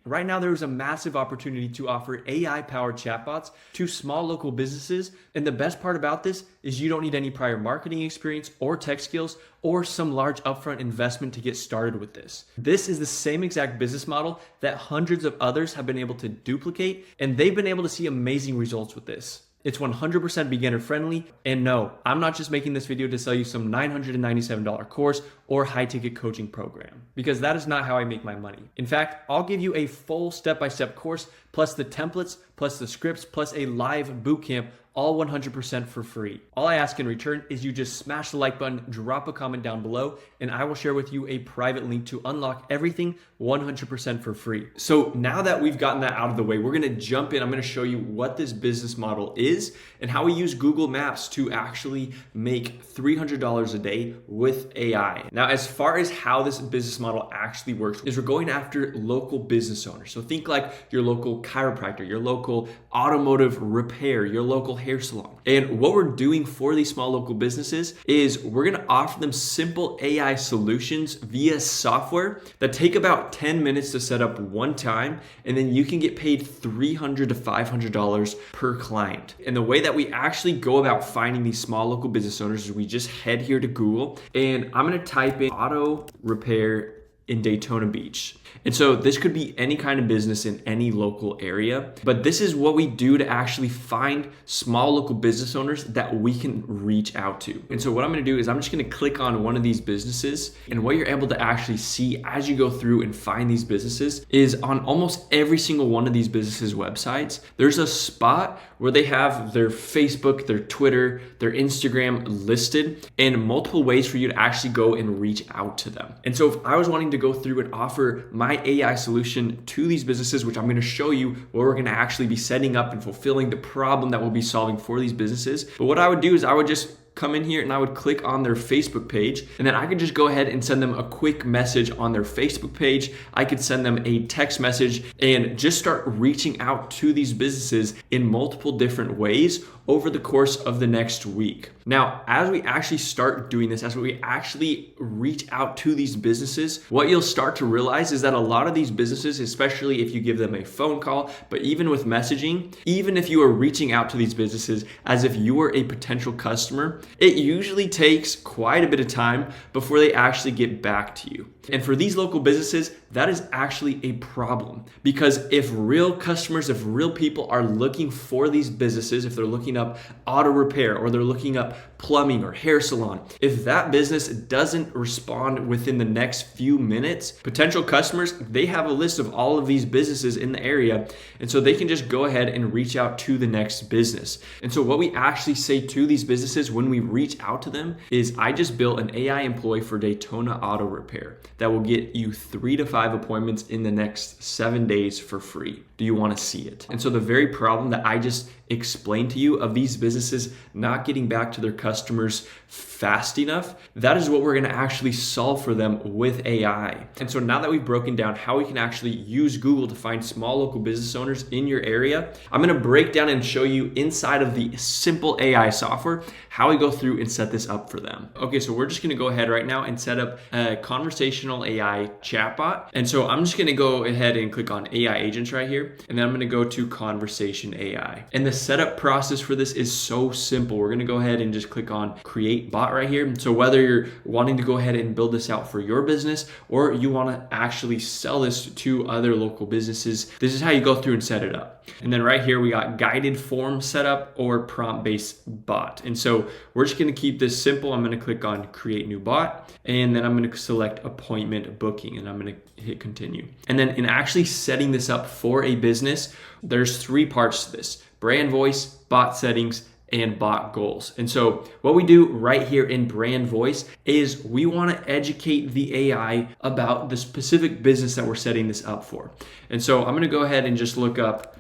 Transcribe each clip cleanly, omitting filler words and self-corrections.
Right now, there is a massive opportunity to offer AI-powered chatbots to small local businesses. And the best part about this is you don't need any prior marketing experience or tech skills or some large upfront investment to get started with this. This is the same exact business model that hundreds of others have been able to duplicate, and they've been able to see amazing results with this. It's 100% beginner friendly. And no, I'm not just making this video to sell you some $997 course or high ticket coaching program, because that is not how I make my money. In fact, I'll give you a full step-by-step course, plus the templates, plus the scripts, plus a live bootcamp, all 100% for free. All I ask in return is you just smash the like button, drop a comment down below, and I will share with you a private link to unlock everything 100% for free. So now that we've gotten that out of the way, we're gonna jump in. I'm gonna show you what this business model is and how we use Google Maps to actually make $300 a day with AI. Now, as far as how this business model actually works is we're going after local business owners. So think like your local chiropractor, your local automotive repair, your local hair salon. And what we're doing for these small local businesses is we're gonna offer them simple AI solutions via software that take about 10 minutes to set up one time, and then you can get paid $300 to $500 per client. And the way that we actually go about finding these small local business owners is we just head here to Google, and I'm gonna type in auto repair in Daytona Beach. And so this could be any kind of business in any local area, but this is what we do to actually find small local business owners that we can reach out to. And so what I'm gonna do is I'm just gonna click on one of these businesses, and what you're able to actually see as you go through and find these businesses is on almost every single one of these businesses' websites, there's a spot where they have their Facebook, their Twitter, their Instagram listed, and multiple ways for you to actually go and reach out to them. And so if I was wanting to go through and offer my AI solution to these businesses, which I'm going to show you where we're going to actually be setting up and fulfilling the problem that we'll be solving for these businesses. But what I would do is I would just come in here and I would click on their Facebook page, and then I could just go ahead and send them a quick message on their Facebook page. I could send them a text message and just start reaching out to these businesses in multiple different ways over the course of the next week. Now, as we actually start doing this, as we actually reach out to these businesses, what you'll start to realize is that a lot of these businesses, especially if you give them a phone call, but even with messaging, even if you are reaching out to these businesses as if you were a potential customer, it usually takes quite a bit of time before they actually get back to you. And for these local businesses, that is actually a problem, because if real customers, if real people are looking for these businesses, if they're looking up auto repair or they're looking up plumbing or hair salon, if that business doesn't respond within the next few minutes, potential customers, they have a list of all of these businesses in the area, and so they can just go ahead and reach out to the next business. And so what we actually say to these businesses when we reach out to them is, I just built an AI employee for Daytona Auto Repair that will get you 3 to 5 appointments in the next 7 days for free. Do you want to see it? And so the very problem that I just explained to you of these businesses not getting back to their customers fast enough, that is what we're going to actually solve for them with AI. And so now that we've broken down how we can actually use Google to find small local business owners in your area, I'm going to break down and show you inside of the simple AI software how we go through and set this up for them. Okay, so we're just going to go ahead right now and set up a conversational AI chatbot. And so I'm just going to go ahead and click on AI agents right here, and then I'm going to go to conversation AI. And the setup process for this is so simple. We're going to go ahead and just click on create bot right here. So whether you're wanting to go ahead and build this out for your business, or you want to actually sell this to other local businesses, this is how you go through and set it up. And then right here, we got guided form setup or prompt-based bot. And so we're just going to keep this simple. I'm going to click on create new bot, and then I'm going to select appointment booking, and I'm going to hit continue. And then in actually setting this up for a business, there's 3 parts to this: brand voice, bot settings, and bot goals. And so what we do right here in brand voice is we want to educate the AI about the specific business that we're setting this up for. And so I'm going to go ahead and just look up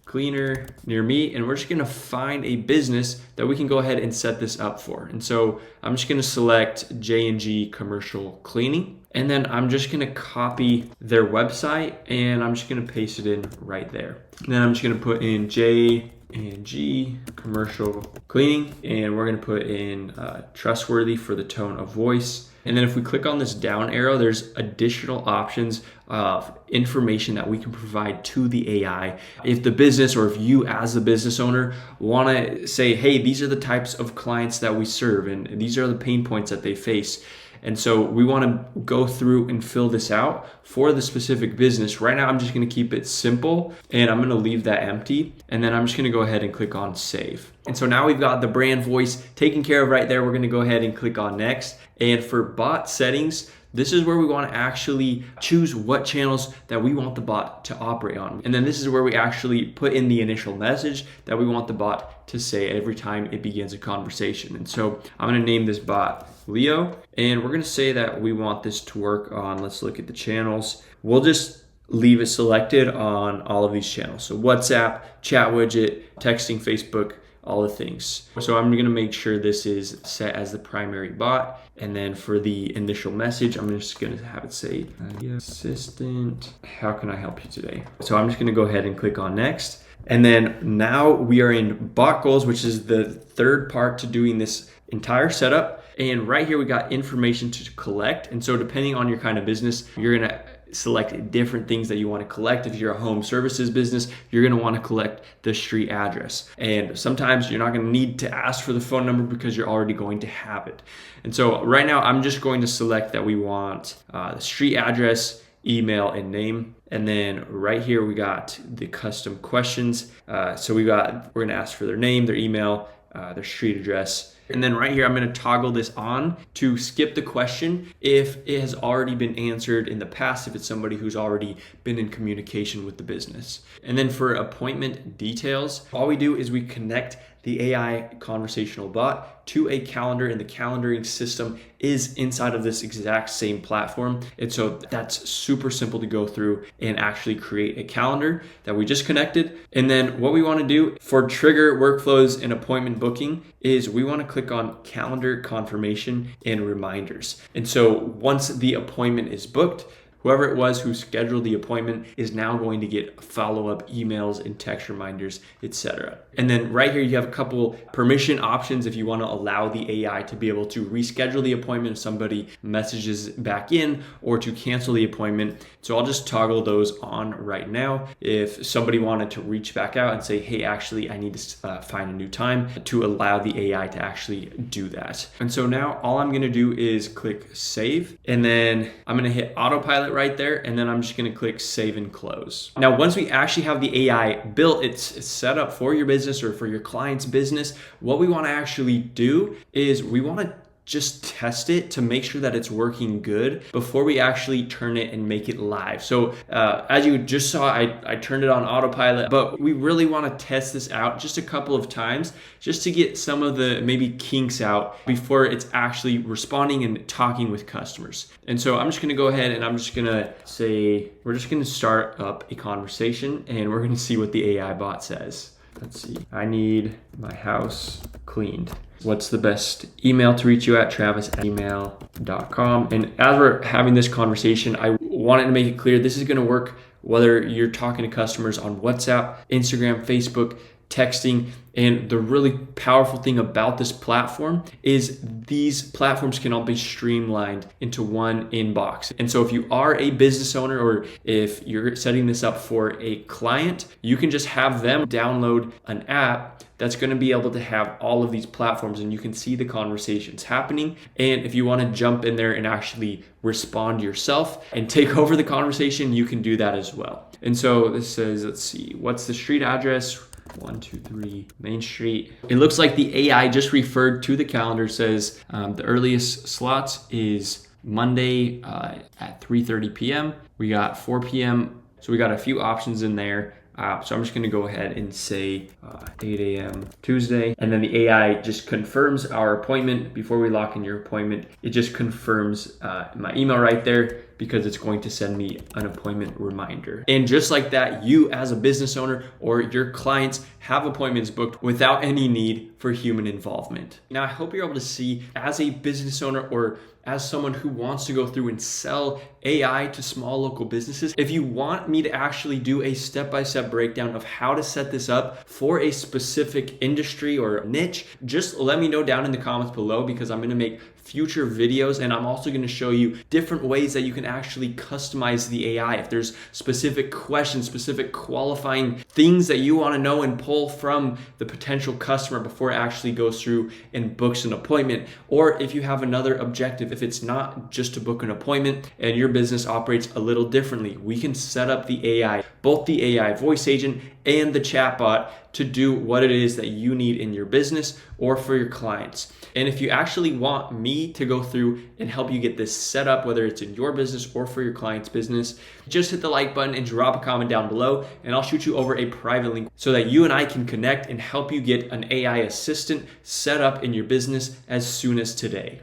cleaner near me, and we're just going to find a business that we can go ahead and set this up for. And so I'm just going to select J&G commercial cleaning, and then I'm just going to copy their website, and I'm just going to paste it in right there. And then I'm just going to put in J&G commercial cleaning, and we're going to put in trustworthy for the tone of voice. And then if we click on this down arrow, there's additional options of information that we can provide to the AI. If the business, or if you as the business owner want to say, hey, these are the types of clients that we serve and these are the pain points that they face. And so we want to go through and fill this out for the specific business. Right now, I'm just going to keep it simple and I'm going to leave that empty. And then I'm just going to go ahead and click on save. And so now we've got the brand voice taken care of right there. We're going to go ahead and click on next. And for bot settings, this is where we want to actually choose what channels that we want the bot to operate on. And then this is where we actually put in the initial message that we want the bot to say every time it begins a conversation. And so I'm going to name this bot Leo, and we're going to say that we want this to work on, let's look at the channels. We'll just leave it selected on all of these channels. So WhatsApp, chat widget, texting, Facebook, all the things. So I'm gonna make sure this is set as the primary bot. And then for the initial message, I'm just gonna have it say, assistant, how can I help you today? So I'm just gonna go ahead and click on next. And then now we are in bot goals, which is the third part to doing this entire setup. And right here, we got information to collect. And so depending on your kind of business, you're gonna select different things that you want to collect. If you're a home services business, you're going to want to collect the street address. And sometimes you're not going to need to ask for the phone number because you're already going to have it. And so right now, I'm just going to select that we want the street address, email, and name. And then right here, we got the custom questions. So we're going to ask for their name, their email, their street address. And then right here, I'm going to toggle this on to skip the question if it has already been answered in the past, if it's somebody who's already been in communication with the business. And then for appointment details, all we do is we connect the AI conversational bot to a calendar, and the calendaring system is inside of this exact same platform. And so that's super simple to go through and actually create a calendar that we just connected. And then what we want to do for trigger workflows and appointment booking is we want to click on calendar confirmation and reminders. And so once the appointment is booked, whoever it was who scheduled the appointment is now going to get follow-up emails and text reminders, etc. And then right here, you have a couple permission options if you want to allow the AI to be able to reschedule the appointment if somebody messages back in, or to cancel the appointment. So I'll just toggle those on right now. If somebody wanted to reach back out and say, hey, actually, I need to find a new time, to allow the AI to actually do that. And so now all I'm going to do is click save, and then I'm going to hit autopilot right there, and then I'm just going to click save and close. Now, once we actually have the AI built, it's set up for your business or for your client's business, what we want to actually do is we want to just test it to make sure that it's working good before we actually turn it and make it live. So as you just saw, I turned it on autopilot, but we really want to test this out just a couple of times just to get some of the maybe kinks out before it's actually responding and talking with customers. And so I'm just going to go ahead and I'm just going to say, we're just going to start up a conversation and we're going to see what the AI bot says. Let's see. I need my house cleaned. What's the best email to reach you at? travis@email.com. And as we're having this conversation, I wanted to make it clear this is going to work whether you're talking to customers on WhatsApp, Instagram, Facebook, texting. And the really powerful thing about this platform is these platforms can all be streamlined into one inbox. And so if you are a business owner or if you're setting this up for a client, you can just have them download an app that's going to be able to have all of these platforms, and you can see the conversations happening. And if you want to jump in there and actually respond yourself and take over the conversation, you can do that as well. And so this says, let's see, what's the street address? 123 Main Street. It looks like the AI just referred to the calendar, says the earliest slots is Monday at 3:30 p.m. We got 4 p.m. So we got a few options in there. So I'm just going to go ahead and say 8 a.m. Tuesday. And then the AI just confirms our appointment. Before we lock in your appointment, it just confirms my email right there because it's going to send me an appointment reminder. And just like that, you as a business owner or your clients have appointments booked without any need for human involvement. Now, I hope you're able to see as a business owner or as someone who wants to go through and sell AI to small local businesses. If you want me to actually do a step-by-step breakdown of how to set this up for a specific industry or niche, just let me know down in the comments below, because I'm going to make future videos, and I'm also going to show you different ways that you can actually customize the AI. If there's specific questions, specific qualifying things that you want to know and pull from the potential customer before it actually goes through and books an appointment, or if you have another objective, if it's not just to book an appointment and your business operates a little differently, we can set up the AI, both the AI voice agent and the chatbot, to do what it is that you need in your business or for your clients. And if you actually want me to go through and help you get this set up, whether it's in your business or for your client's business, just hit the like button and drop a comment down below, and I'll shoot you over a private link so that you and I can connect and help you get an AI assistant set up in your business as soon as today.